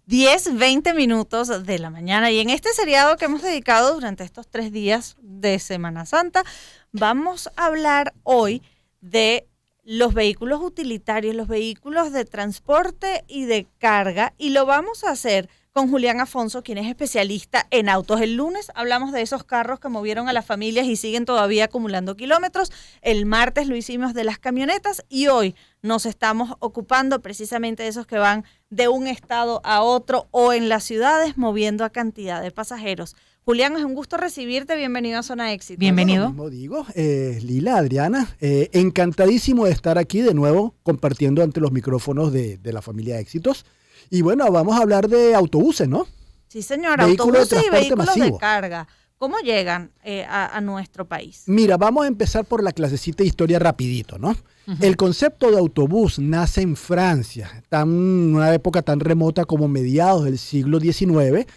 10, 20 minutos de la mañana. Y en este seriado que hemos dedicado durante estos 3 días de Semana Santa, vamos a hablar hoy de los vehículos utilitarios, los vehículos de transporte y de carga, y lo vamos a hacer con Julián Afonso, quien es especialista en autos. El lunes hablamos de esos carros que movieron a las familias y siguen todavía acumulando kilómetros. El martes lo hicimos de las camionetas y hoy nos estamos ocupando precisamente de esos que van de un estado a otro o en las ciudades moviendo a cantidad de pasajeros. Julián, es un gusto recibirte. Bienvenido a Zona Éxito. Bienvenido. Lo mismo digo, Lila, Adriana, encantadísimo de estar aquí de nuevo compartiendo ante los micrófonos de la familia Éxitos. Y bueno, vamos a hablar de autobuses, ¿no? Sí, señor, Vehículos autobuses y vehículos masivo. de carga. ¿Cómo llegan a nuestro país? Mira, vamos a empezar por la clasecita de historia rapidito, ¿no? El concepto de autobús nace en Francia, en una época tan remota como mediados del siglo XIX.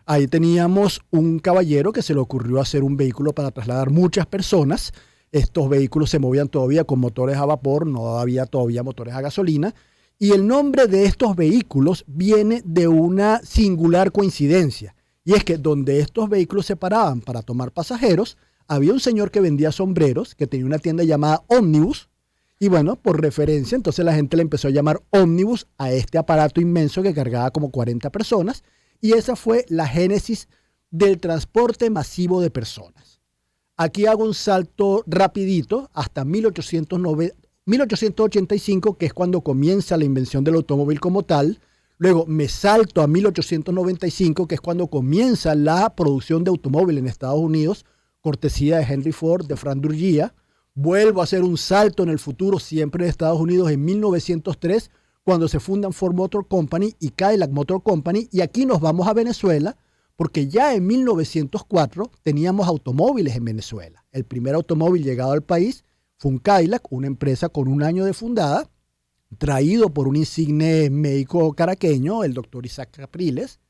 Ahí teníamos un caballero que se le ocurrió hacer un vehículo para trasladar muchas personas. Estos vehículos se movían todavía con motores a vapor, no había todavía motores a gasolina. Y el nombre de estos vehículos viene de una singular coincidencia. Y es que donde estos vehículos se paraban para tomar pasajeros, había un señor que vendía sombreros, que tenía una tienda llamada Ómnibus. Y bueno, por referencia, entonces la gente le empezó a llamar Ómnibus a este aparato inmenso que cargaba como 40 personas. Y esa fue la génesis del transporte masivo de personas. Aquí hago un salto rapidito hasta 1885, que es cuando comienza la invención del automóvil como tal. Luego me salto a 1895, que es cuando comienza la producción de automóvil en Estados Unidos, cortesía de Henry Ford, de Frank Durgia. Vuelvo a hacer un salto en el futuro, siempre en Estados Unidos, en 1903, cuando se fundan Ford Motor Company y Cadillac Motor Company. Y aquí nos vamos a Venezuela, porque ya en 1904 teníamos automóviles en Venezuela. El primer automóvil llegado al país fue un Cadillac, una empresa con 1 año de fundada, traído por un insigne médico caraqueño, el doctor Isaac Capriles.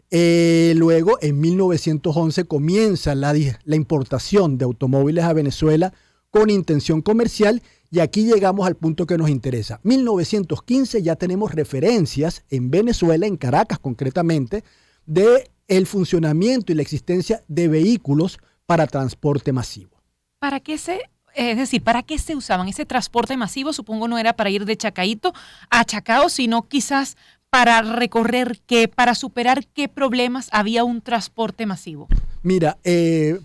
Luego, en 1911, comienza la importación de automóviles a Venezuela con intención comercial, y aquí llegamos al punto que nos interesa. 1915 ya tenemos referencias en Venezuela, en Caracas concretamente, de el funcionamiento y la existencia de vehículos para transporte masivo. ¿Para qué se usaban ese transporte masivo? Supongo no era para ir de Chacaíto a Chacao, sino quizás para recorrer para superar qué problemas había un transporte masivo. Mira,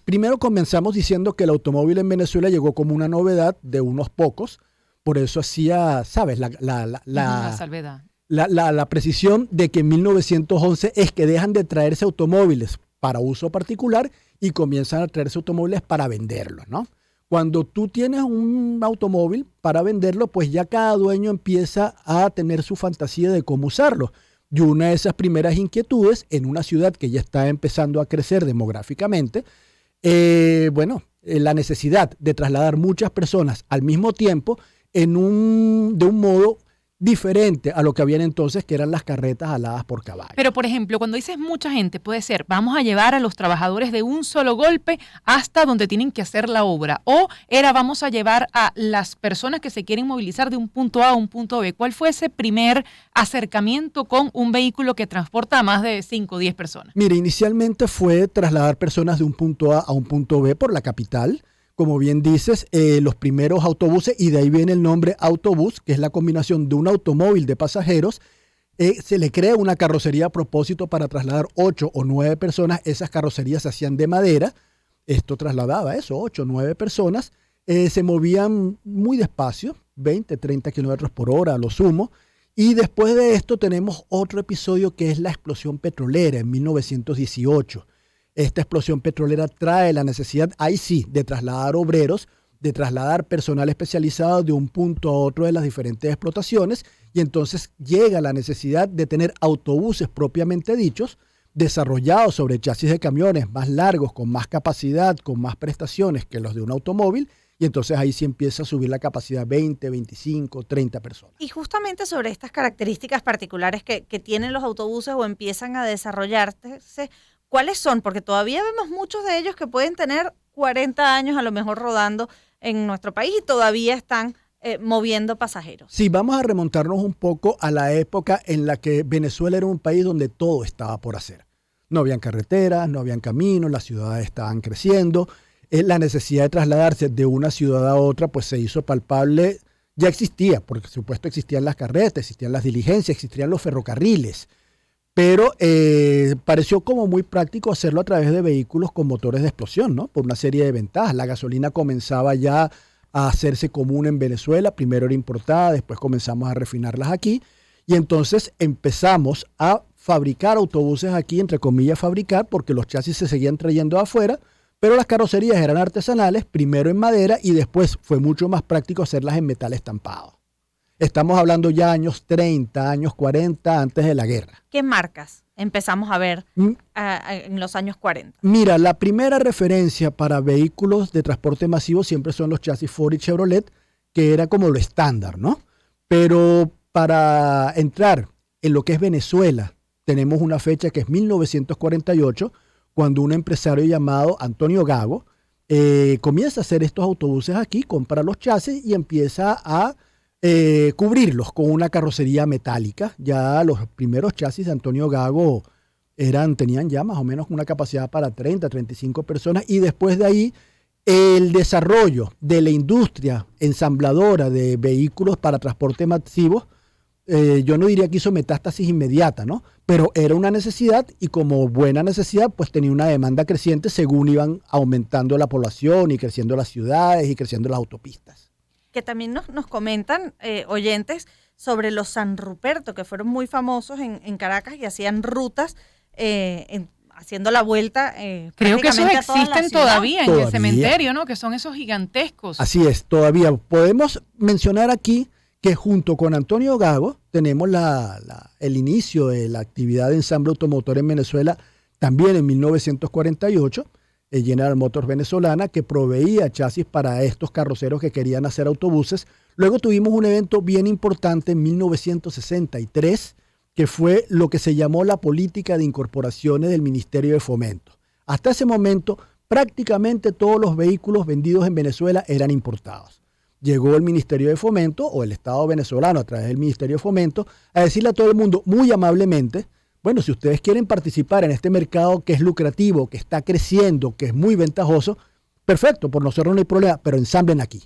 primero comenzamos diciendo que el automóvil en Venezuela llegó como una novedad de unos pocos, por eso hacía, ¿sabes? La salvedad. La precisión de que en 1911 es que dejan de traerse automóviles para uso particular y comienzan a traerse automóviles para venderlos, ¿no? Cuando tú tienes un automóvil para venderlo, pues ya cada dueño empieza a tener su fantasía de cómo usarlo. Y una de esas primeras inquietudes en una ciudad que ya está empezando a crecer demográficamente, la necesidad de trasladar muchas personas al mismo tiempo de un modo diferente a lo que habían entonces, que eran las carretas aladas por caballo. Pero, por ejemplo, cuando dices mucha gente, puede ser, vamos a llevar a los trabajadores de un solo golpe hasta donde tienen que hacer la obra, o vamos a llevar a las personas que se quieren movilizar de un punto A a un punto B. ¿Cuál fue ese primer acercamiento con un vehículo que transporta a más de 5 o 10 personas? Mire, inicialmente fue trasladar personas de un punto A un punto B por la capital. Como bien dices, los primeros autobuses, y de ahí viene el nombre autobús, que es la combinación de un automóvil de pasajeros. Se le crea una carrocería a propósito para trasladar 8 o 9 personas. Esas carrocerías se hacían de madera. Esto trasladaba 8 o 9 personas. Se movían muy despacio, 20, 30 kilómetros por hora a lo sumo. Y después de esto tenemos otro episodio que es la explosión petrolera en 1918. Esta explosión petrolera trae la necesidad, ahí sí, de trasladar obreros, de trasladar personal especializado de un punto a otro de las diferentes explotaciones, y entonces llega la necesidad de tener autobuses propiamente dichos, desarrollados sobre chasis de camiones más largos, con más capacidad, con más prestaciones que los de un automóvil, y entonces ahí sí empieza a subir la capacidad 20, 25, 30 personas. Y justamente sobre estas características particulares que tienen los autobuses o empiezan a desarrollarse, ¿cuáles son? Porque todavía vemos muchos de ellos que pueden tener 40 años a lo mejor rodando en nuestro país y todavía están moviendo pasajeros. Sí, vamos a remontarnos un poco a la época en la que Venezuela era un país donde todo estaba por hacer. No habían carreteras, no habían caminos, las ciudades estaban creciendo. La necesidad de trasladarse de una ciudad a otra pues se hizo palpable, ya existía, porque por supuesto existían las carretas, existían las diligencias, existían los ferrocarriles, pero pareció como muy práctico hacerlo a través de vehículos con motores de explosión, ¿no? Por una serie de ventajas. La gasolina comenzaba ya a hacerse común en Venezuela, primero era importada, después comenzamos a refinarlas aquí, y entonces empezamos a fabricar autobuses aquí, entre comillas fabricar, porque los chasis se seguían trayendo de afuera, pero las carrocerías eran artesanales, primero en madera y después fue mucho más práctico hacerlas en metal estampado. Estamos hablando ya años 30, años 40, antes de la guerra. ¿Qué marcas empezamos a ver en los años 40? Mira, la primera referencia para vehículos de transporte masivo siempre son los chasis Ford y Chevrolet, que era como lo estándar, ¿no? Pero para entrar en lo que es Venezuela, tenemos una fecha que es 1948, cuando un empresario llamado Antonio Gago comienza a hacer estos autobuses aquí, compra los chasis y empieza a cubrirlos con una carrocería metálica. Ya los primeros chasis de Antonio Gago tenían ya más o menos una capacidad para 30, 35 personas, y después de ahí el desarrollo de la industria ensambladora de vehículos para transporte masivo, yo no diría que hizo metástasis inmediata, ¿no? Pero era una necesidad y como buena necesidad, pues tenía una demanda creciente según iban aumentando la población y creciendo las ciudades y creciendo las autopistas. Que también nos comentan oyentes sobre los San Ruperto, que fueron muy famosos en Caracas y hacían rutas haciendo la vuelta. Creo que esos existen todavía en el cementerio, ¿no? Que son esos gigantescos. Así es, todavía. Podemos mencionar aquí que junto con Antonio Gago tenemos el inicio de la actividad de ensamble automotor en Venezuela, también en 1948, General Motors venezolana, que proveía chasis para estos carroceros que querían hacer autobuses. Luego tuvimos un evento bien importante en 1963, que fue lo que se llamó la política de incorporaciones del Ministerio de Fomento. Hasta ese momento, prácticamente todos los vehículos vendidos en Venezuela eran importados. Llegó el Ministerio de Fomento, o el Estado venezolano a través del Ministerio de Fomento, a decirle a todo el mundo muy amablemente: bueno, si ustedes quieren participar en este mercado que es lucrativo, que está creciendo, que es muy ventajoso, perfecto, por nosotros no hay problema, pero ensamblen aquí.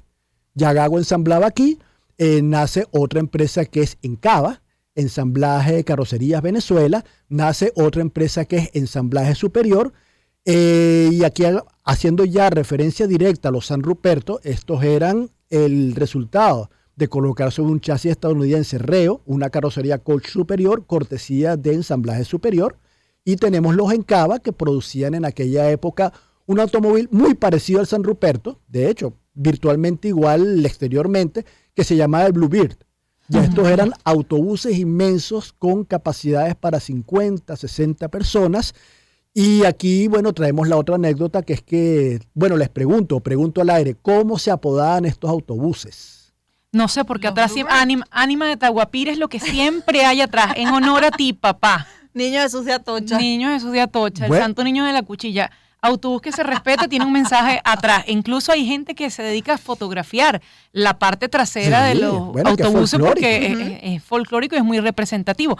Ya Gago ensamblaba aquí, nace otra empresa que es Encava, Ensamblaje de Carrocerías Venezuela, nace otra empresa que es Ensamblaje Superior, y aquí haciendo ya referencia directa a los San Ruperto, estos eran el resultado de colocar sobre un chasis estadounidense Reo, una carrocería Coach Superior, cortesía de Ensamblaje Superior, y tenemos los Encava, que producían en aquella época un automóvil muy parecido al San Ruperto, de hecho, virtualmente igual exteriormente, que se llamaba el Bluebird. Ya estos eran autobuses inmensos con capacidades para 50, 60 personas. Y aquí, bueno, traemos la otra anécdota, que es que, bueno, les pregunto al aire, ¿cómo se apodaban estos autobuses? No sé, porque atrás Ánima de Taguapira es lo que siempre hay atrás, en honor a ti, papá. Niño Jesús de Atocha. Niño Jesús de Atocha, el santo niño de la cuchilla. Autobús que se respeta tiene un mensaje atrás. Incluso hay gente que se dedica a fotografiar la parte trasera de los autobuses porque es folclórico y es muy representativo.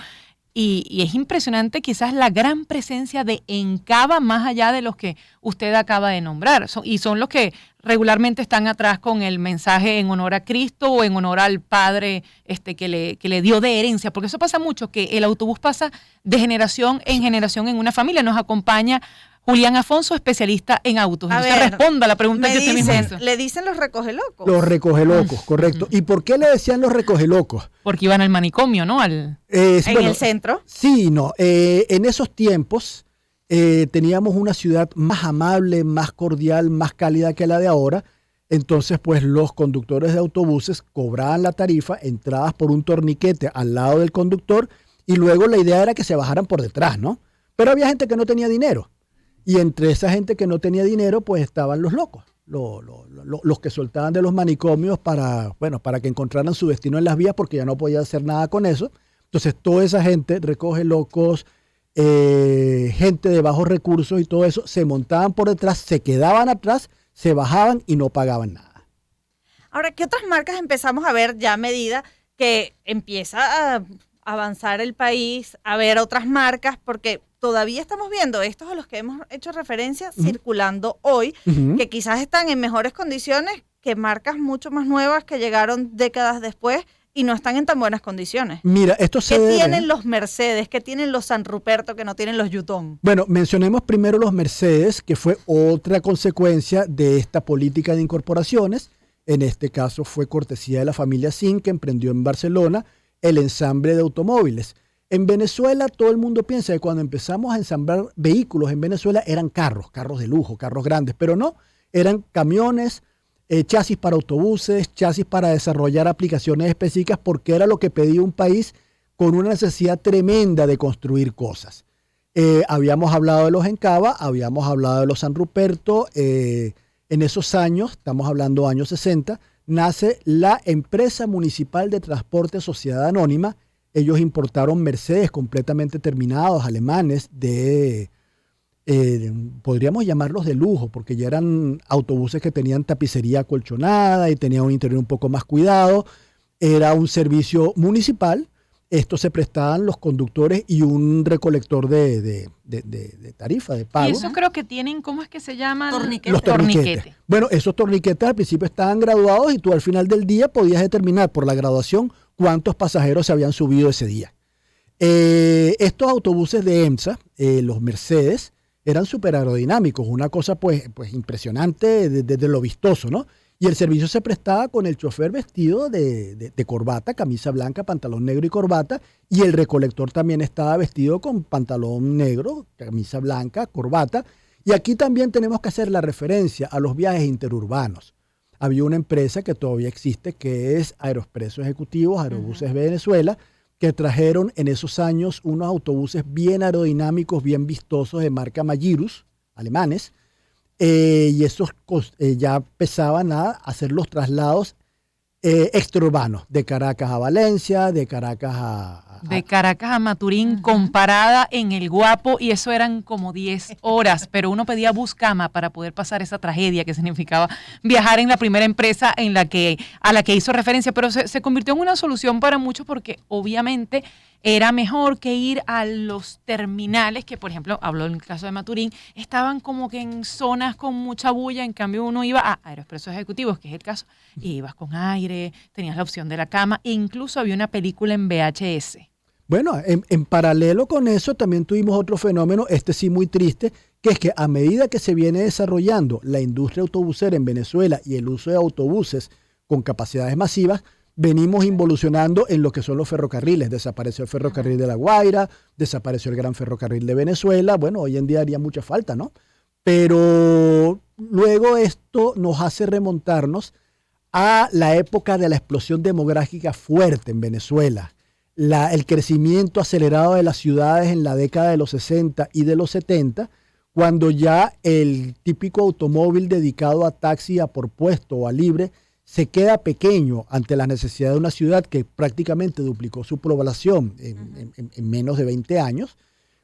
Y es impresionante quizás la gran presencia de Encava más allá de los que usted acaba de nombrar. Y son los que regularmente están atrás con el mensaje en honor a Cristo o en honor al Padre que le dio de herencia. Porque eso pasa mucho, que el autobús pasa de generación en una familia. Nos acompaña Julián Afonso, especialista en autos. Entonces responda a la pregunta que usted mismo hizo. ¿Le dicen los recogelocos? Los recogelocos, correcto. ¿Y por qué le decían los recogelocos? Porque iban al manicomio, ¿no? ¿En el centro? Sí, no. En esos tiempos teníamos una ciudad más amable, más cordial, más cálida que la de ahora. Entonces, pues los conductores de autobuses cobraban la tarifa, entradas por un torniquete al lado del conductor, y luego la idea era que se bajaran por detrás, ¿no? Pero había gente que no tenía dinero. Y entre esa gente que no tenía dinero, pues estaban los locos, los que soltaban de los manicomios para que encontraran su destino en las vías, porque ya no podía hacer nada con eso. Entonces toda esa gente, recoge locos, gente de bajos recursos y todo eso, se montaban por detrás, se quedaban atrás, se bajaban y no pagaban nada. Ahora, ¿qué otras marcas empezamos a ver ya a medida que empieza a avanzar el país, a ver otras marcas? Porque todavía estamos viendo estos a los que hemos hecho referencia circulando hoy, que quizás están en mejores condiciones que marcas mucho más nuevas que llegaron décadas después y no están en tan buenas condiciones. Mira, esto se ¿Qué debe... tienen los Mercedes? ¿Qué tienen los San Ruperto que no tienen los Yutón? Bueno, mencionemos primero los Mercedes, que fue otra consecuencia de esta política de incorporaciones. En este caso fue cortesía de la familia Sin, que emprendió en Barcelona el ensamble de automóviles. En Venezuela todo el mundo piensa que cuando empezamos a ensamblar vehículos en Venezuela eran carros de lujo, carros grandes, pero no, eran camiones, chasis para autobuses, chasis para desarrollar aplicaciones específicas, porque era lo que pedía un país con una necesidad tremenda de construir cosas. Habíamos hablado de los Encava, habíamos hablado de los San Ruperto. En esos años, estamos hablando años 60, nace la Empresa Municipal de Transporte Sociedad Anónima. Ellos importaron Mercedes completamente terminados, alemanes, podríamos llamarlos de lujo, porque ya eran autobuses que tenían tapicería acolchonada y tenían un interior un poco más cuidado. Era un servicio municipal. Esto se prestaban los conductores y un recolector de tarifa, de pago. Y eso creo que tienen, ¿cómo es que se llaman? Los torniquetes. Bueno, esos torniquetes al principio estaban graduados y tú al final del día podías determinar por la graduación cuántos pasajeros se habían subido ese día. Estos autobuses de EMSA, los Mercedes, eran súper aerodinámicos, una cosa pues impresionante desde lo vistoso, ¿no? Y el servicio se prestaba con el chofer vestido de corbata, camisa blanca, pantalón negro y corbata, y el recolector también estaba vestido con pantalón negro, camisa blanca, corbata. Y aquí también tenemos que hacer la referencia a los viajes interurbanos. Había una empresa que todavía existe, que es Aeroexpreso Ejecutivos, Aerobuses Venezuela, que trajeron en esos años unos autobuses bien aerodinámicos, bien vistosos de marca Magirus, alemanes, y esos ya empezaban a hacer los traslados extraurbanos, de Caracas a Valencia, de Caracas a Maturín, comparada en El Guapo, y eso eran como 10 horas, pero uno pedía bus cama para poder pasar esa tragedia que significaba viajar en la primera empresa a la que hizo referencia, pero se convirtió en una solución para muchos porque obviamente era mejor que ir a los terminales que, por ejemplo, hablo en el caso de Maturín, estaban como que en zonas con mucha bulla, en cambio uno iba a Aeroexpresos Ejecutivos, que es el caso, y ibas con aire, tenías la opción de la cama, e incluso había una película en VHS. Bueno, en paralelo con eso también tuvimos otro fenómeno, sí muy triste, que es que a medida que se viene desarrollando la industria autobusera en Venezuela y el uso de autobuses con capacidades masivas, venimos involucionando en lo que son los ferrocarriles. Desapareció el ferrocarril de La Guaira, desapareció el gran ferrocarril de Venezuela. Bueno, hoy en día haría mucha falta, ¿no? Pero luego esto nos hace remontarnos a la época de la explosión demográfica fuerte en Venezuela. El crecimiento acelerado de las ciudades en la década de los 60 y de los 70, cuando ya el típico automóvil dedicado a taxi, a por puesto o a libre, se queda pequeño ante la necesidad de una ciudad que prácticamente duplicó su población en menos de 20 años.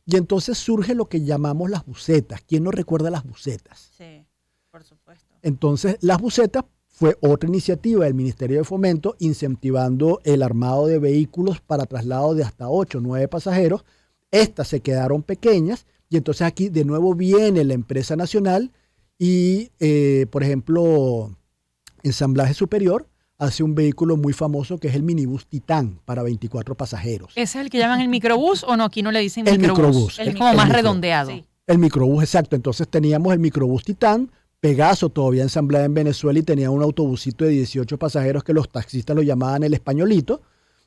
Y entonces surge lo que llamamos las busetas. ¿Quién no recuerda las busetas? Sí, por supuesto. Entonces, las busetas fue otra iniciativa del Ministerio de Fomento incentivando el armado de vehículos para traslado de hasta 8 o 9 pasajeros. Estas se quedaron pequeñas y entonces aquí de nuevo viene la empresa nacional y, por ejemplo, Ensamblaje Superior hace un vehículo muy famoso que es el minibús Titán para 24 pasajeros. ¿Ese es el que llaman el microbús o no? Aquí no le dicen el microbús. Es como más redondeado. Sí. El microbús, exacto. Entonces teníamos el microbús Titán, Pegaso todavía ensamblada en Venezuela y tenía un autobusito de 18 pasajeros que los taxistas lo llamaban el Españolito.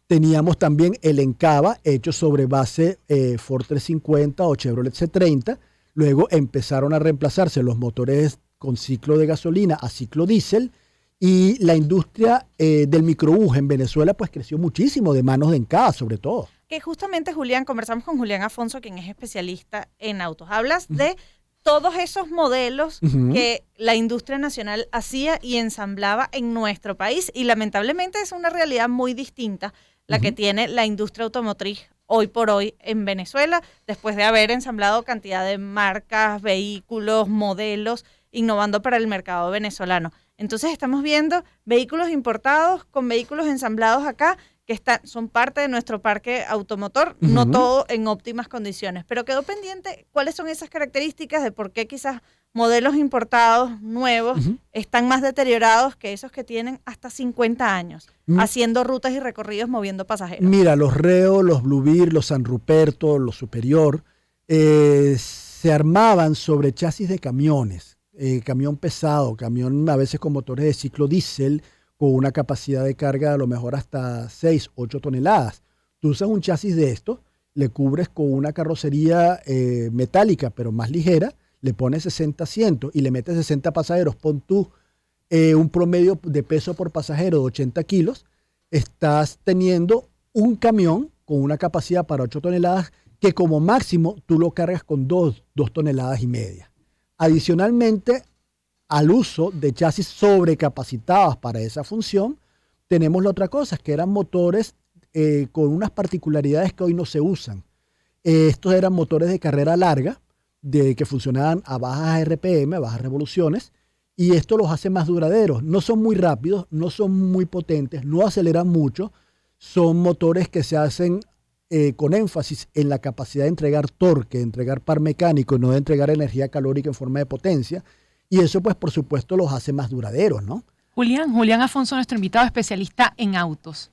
Teníamos también el Encava hecho sobre base Ford 350 o Chevrolet C30. Luego empezaron a reemplazarse los motores con ciclo de gasolina a ciclo diésel. Y la industria del microbús en Venezuela pues creció muchísimo, de manos de Encava sobre todo. Que justamente, Julián, conversamos con Julián Afonso, quien es especialista en autos. Hablas de todos esos modelos que la industria nacional hacía y ensamblaba en nuestro país. Y lamentablemente es una realidad muy distinta la que tiene la industria automotriz hoy por hoy en Venezuela, después de haber ensamblado cantidad de marcas, vehículos, modelos, innovando para el mercado venezolano. Entonces estamos viendo vehículos importados con vehículos ensamblados acá que son parte de nuestro parque automotor, no todo en óptimas condiciones. Pero quedó pendiente cuáles son esas características de por qué quizás modelos importados nuevos están más deteriorados que esos que tienen hasta 50 años, haciendo rutas y recorridos moviendo pasajeros. Mira, los Reo, los Bluebird, los San Ruperto, los Superior, se armaban sobre chasis de camiones, camión pesado, camión a veces con motores de ciclo diésel, con una capacidad de carga a lo mejor hasta 6, 8 toneladas. Tú usas un chasis de esto, le cubres con una carrocería metálica, pero más ligera, le pones 60 asientos y le metes 60 pasajeros, pon tú un promedio de peso por pasajero de 80 kilos, estás teniendo un camión con una capacidad para 8 toneladas que como máximo tú lo cargas con 2 toneladas y media. Adicionalmente, al uso de chasis sobrecapacitados para esa función, tenemos la otra cosa, que eran motores con unas particularidades que hoy no se usan. Estos eran motores de carrera larga, que funcionaban a bajas RPM, a bajas revoluciones, y esto los hace más duraderos. No son muy rápidos, no son muy potentes, no aceleran mucho, son motores que se hacen con énfasis en la capacidad de entregar torque, de entregar par mecánico, no de entregar energía calórica en forma de potencia, y eso pues por supuesto los hace más duraderos, ¿no? Julián Afonso, nuestro invitado especialista en autos.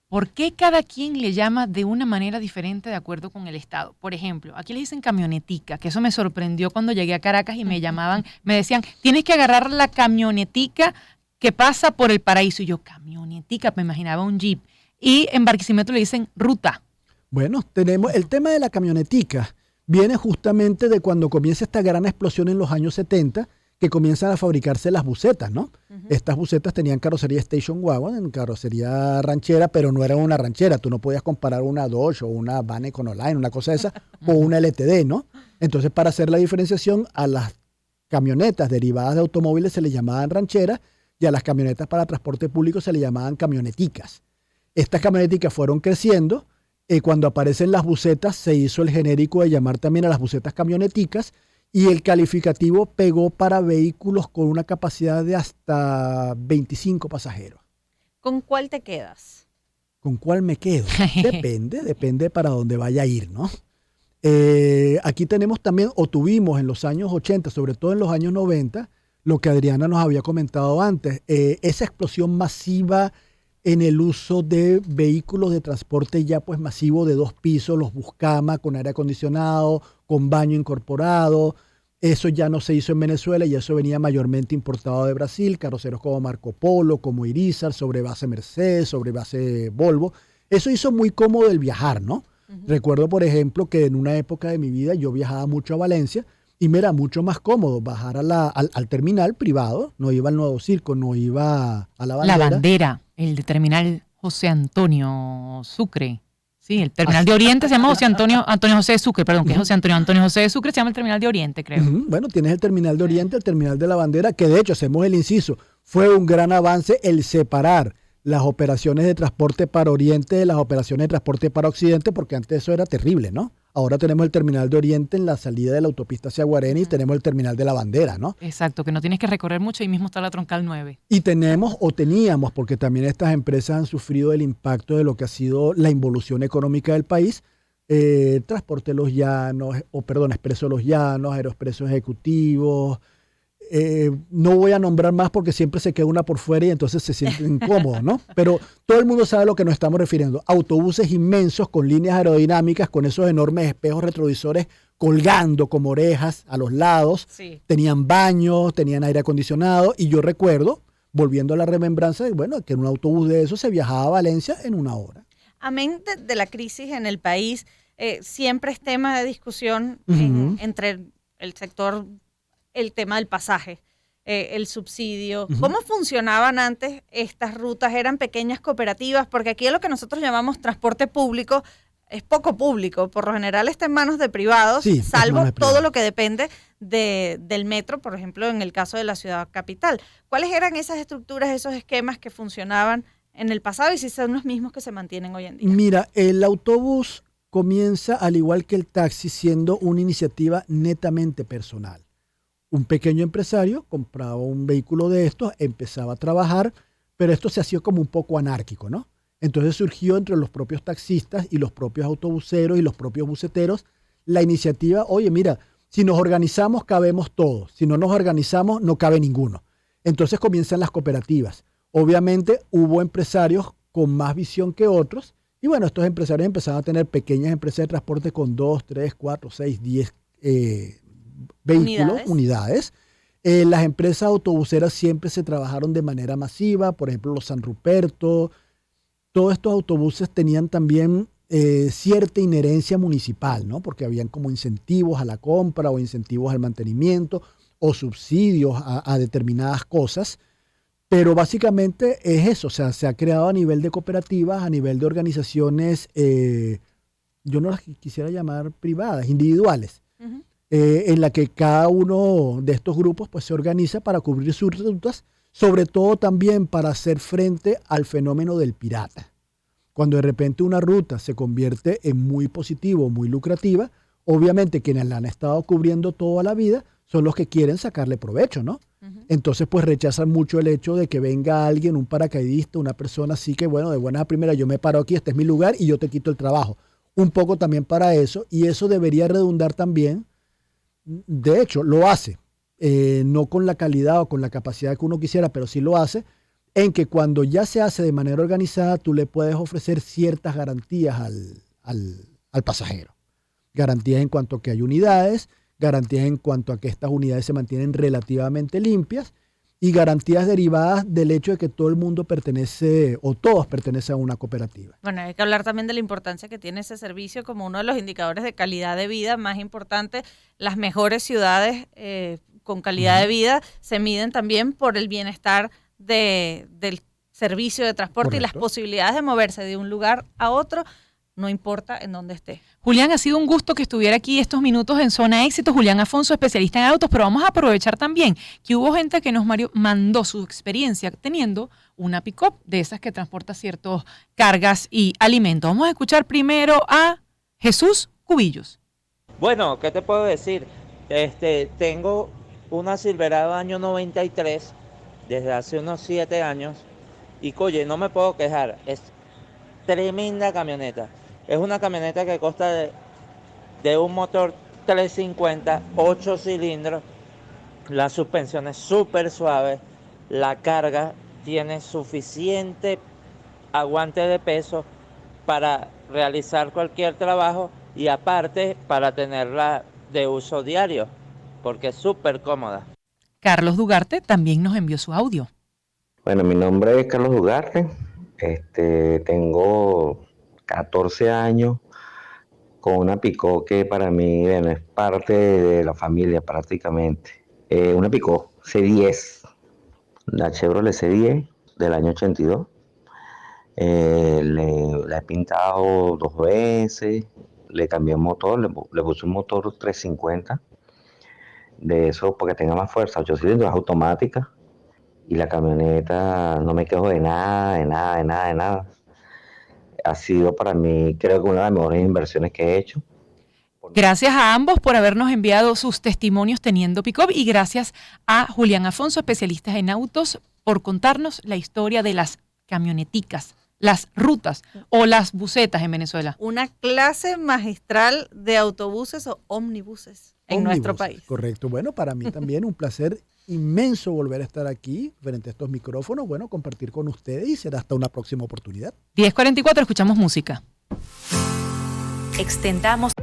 ¿Por qué cada quien le llama de una manera diferente de acuerdo con el estado? Por ejemplo, aquí le dicen camionetica, que eso me sorprendió cuando llegué a Caracas y me decían, tienes que agarrar la camionetica que pasa por el Paraíso. Y yo, camionetica, me imaginaba un jeep. Y en Barquisimeto le dicen ruta. Bueno, tenemos el tema de la camionetica. Viene justamente de cuando comienza esta gran explosión en los años 70, que comienzan a fabricarse las busetas, ¿no? Estas busetas tenían carrocería station wagon, carrocería ranchera, pero no era una ranchera. Tú no podías comparar una Dodge o una Van Econoline, una cosa de esa, o una LTD, ¿no? Entonces, para hacer la diferenciación, a las camionetas derivadas de automóviles se les llamaban rancheras y a las camionetas para transporte público se les llamaban camioneticas. Estas camioneticas fueron creciendo. Cuando aparecen las busetas, se hizo el genérico de llamar también a las busetas camioneticas, y el calificativo pegó para vehículos con una capacidad de hasta 25 pasajeros. ¿Con cuál te quedas? ¿Con cuál me quedo? Depende para dónde vaya a ir, ¿no? Aquí tenemos también, o tuvimos en los años 80, sobre todo en los años 90, lo que Adriana nos había comentado antes, esa explosión masiva en el uso de vehículos de transporte ya pues masivo de 2 pisos, los Buscama con aire acondicionado, con baño incorporado. Eso ya no se hizo en Venezuela y eso venía mayormente importado de Brasil, carroceros como Marco Polo, como Irizar, sobre base Mercedes, sobre base Volvo. Eso hizo muy cómodo el viajar, ¿no? Recuerdo, por ejemplo, que en una época de mi vida yo viajaba mucho a Valencia y me era mucho más cómodo bajar al terminal privado, no iba al Nuevo Circo, no iba a la Bandera. La Bandera, el de terminal José Antonio Sucre. Sí, el terminal de Oriente se llama José Antonio José de Sucre, perdón, que es José Antonio José de Sucre, se llama el terminal de Oriente, creo. Bueno, tienes el terminal de Oriente, el terminal de la Bandera, que de hecho, hacemos el inciso, fue un gran avance el separar las operaciones de transporte para Oriente de las operaciones de transporte para Occidente, porque antes eso era terrible, ¿no? Ahora tenemos el terminal de Oriente en la salida de la autopista hacia Guareni y tenemos el terminal de la Bandera, ¿no? Exacto, que no tienes que recorrer mucho, ahí mismo está la Troncal 9. Y teníamos, porque también estas empresas han sufrido el impacto de lo que ha sido la involución económica del país, Transporte Los Llanos, Expreso Los Llanos, Aeroexpreso Ejecutivos. No voy a nombrar más porque siempre se queda una por fuera y entonces se sienten incómodos, ¿no? Pero todo el mundo sabe a lo que nos estamos refiriendo. Autobuses inmensos con líneas aerodinámicas, con esos enormes espejos retrovisores colgando como orejas a los lados. Sí. Tenían baños, tenían aire acondicionado y yo recuerdo, volviendo a la remembranza, bueno, que en un autobús de esos se viajaba a Valencia en 1 hora. Amén de la crisis en el país, siempre es tema de discusión entre el sector, el tema del pasaje, el subsidio. ¿Cómo funcionaban antes estas rutas? ¿Eran pequeñas cooperativas? Porque aquí lo que nosotros llamamos transporte público es poco público. Por lo general está en manos de privados, sí, salvo todo lo que depende del metro, por ejemplo, en el caso de la ciudad capital. ¿Cuáles eran esas estructuras, esos esquemas que funcionaban en el pasado y si son los mismos que se mantienen hoy en día? Mira, el autobús comienza, al igual que el taxi, siendo una iniciativa netamente personal. un pequeño empresario compraba un vehículo de estos, empezaba a trabajar, pero esto se hacía como un poco anárquico, ¿no? Entonces surgió entre los propios taxistas y los propios autobuseros y los propios buceteros la iniciativa, oye, mira, si nos organizamos cabemos todos, si no nos organizamos no cabe ninguno. Entonces comienzan las cooperativas. Obviamente hubo empresarios con más visión que otros y bueno, estos empresarios empezaron a tener pequeñas empresas de transporte con 2, 3, 4, 6, 10 vehículos, unidades. Las empresas autobuseras siempre se trabajaron de manera masiva, por ejemplo los San Ruperto. Todos estos autobuses tenían también cierta inherencia municipal, ¿no? Porque habían como incentivos a la compra o incentivos al mantenimiento o subsidios a determinadas cosas. Pero básicamente es eso, o sea, se ha creado a nivel de cooperativas, a nivel de organizaciones, yo no las quisiera llamar privadas, individuales, en la que cada uno de estos grupos pues, se organiza para cubrir sus rutas, sobre todo también para hacer frente al fenómeno del pirata. Cuando de repente una ruta se convierte en muy positivo, muy lucrativa, obviamente quienes la han estado cubriendo toda la vida son los que quieren sacarle provecho, ¿no? Entonces, pues rechazan mucho el hecho de que venga alguien, un paracaidista, una persona así que, bueno, de buena a primera, yo me paro aquí, este es mi lugar y yo te quito el trabajo. Un poco también para eso, y eso debería redundar también, de hecho, lo hace, no con la calidad o con la capacidad que uno quisiera, pero sí lo hace, en que cuando ya se hace de manera organizada, tú le puedes ofrecer ciertas garantías al pasajero. Garantías en cuanto a que hay unidades, garantías en cuanto a que estas unidades se mantienen relativamente limpias y garantías derivadas del hecho de que todo el mundo pertenece o todos pertenecen a una cooperativa. Bueno, hay que hablar también de la importancia que tiene ese servicio como uno de los indicadores de calidad de vida más importantes. Las mejores ciudades con calidad de vida se miden también por el bienestar del servicio de transporte. Correcto. Y las posibilidades de moverse de un lugar a otro, no importa en dónde esté. Julián, ha sido un gusto que estuviera aquí estos minutos en Zona Éxito. Julián Afonso, especialista en autos, pero vamos a aprovechar también que hubo gente que nos mandó su experiencia teniendo una pick-up de esas que transporta ciertas cargas y alimentos. Vamos a escuchar primero a Jesús Cubillos. Bueno, ¿qué te puedo decir? Tengo una Silverado año 93 desde hace unos 7 años y, oye, no me puedo quejar. Es tremenda camioneta. Es una camioneta que consta de un motor 350, 8 cilindros, la suspensión es súper suave, la carga tiene suficiente aguante de peso para realizar cualquier trabajo y aparte para tenerla de uso diario, porque es súper cómoda. Carlos Dugarte también nos envió su audio. Bueno, mi nombre es Carlos Dugarte, tengo 14 años con una pick-up que para mí es parte de la familia prácticamente. Una pick-up C10, la Chevrolet C10 del año 82. La he pintado 2 veces, le cambié el motor, le puse un motor 350, de eso porque tenga más fuerza, 8 cilindros, automática. Y la camioneta no me quejo de nada. Ha sido para mí, creo que una de las mejores inversiones que he hecho. Gracias a ambos por habernos enviado sus testimonios teniendo pick-up y gracias a Julián Afonso, especialista en autos, por contarnos la historia de las camioneticas, las rutas o las busetas en Venezuela. Una clase magistral de autobuses o ómnibuses en nuestro país. Correcto. Bueno, para mí también un placer inmenso volver a estar aquí frente a estos micrófonos, bueno, compartir con ustedes y será hasta una próxima oportunidad. 10:44, escuchamos música. Extendamos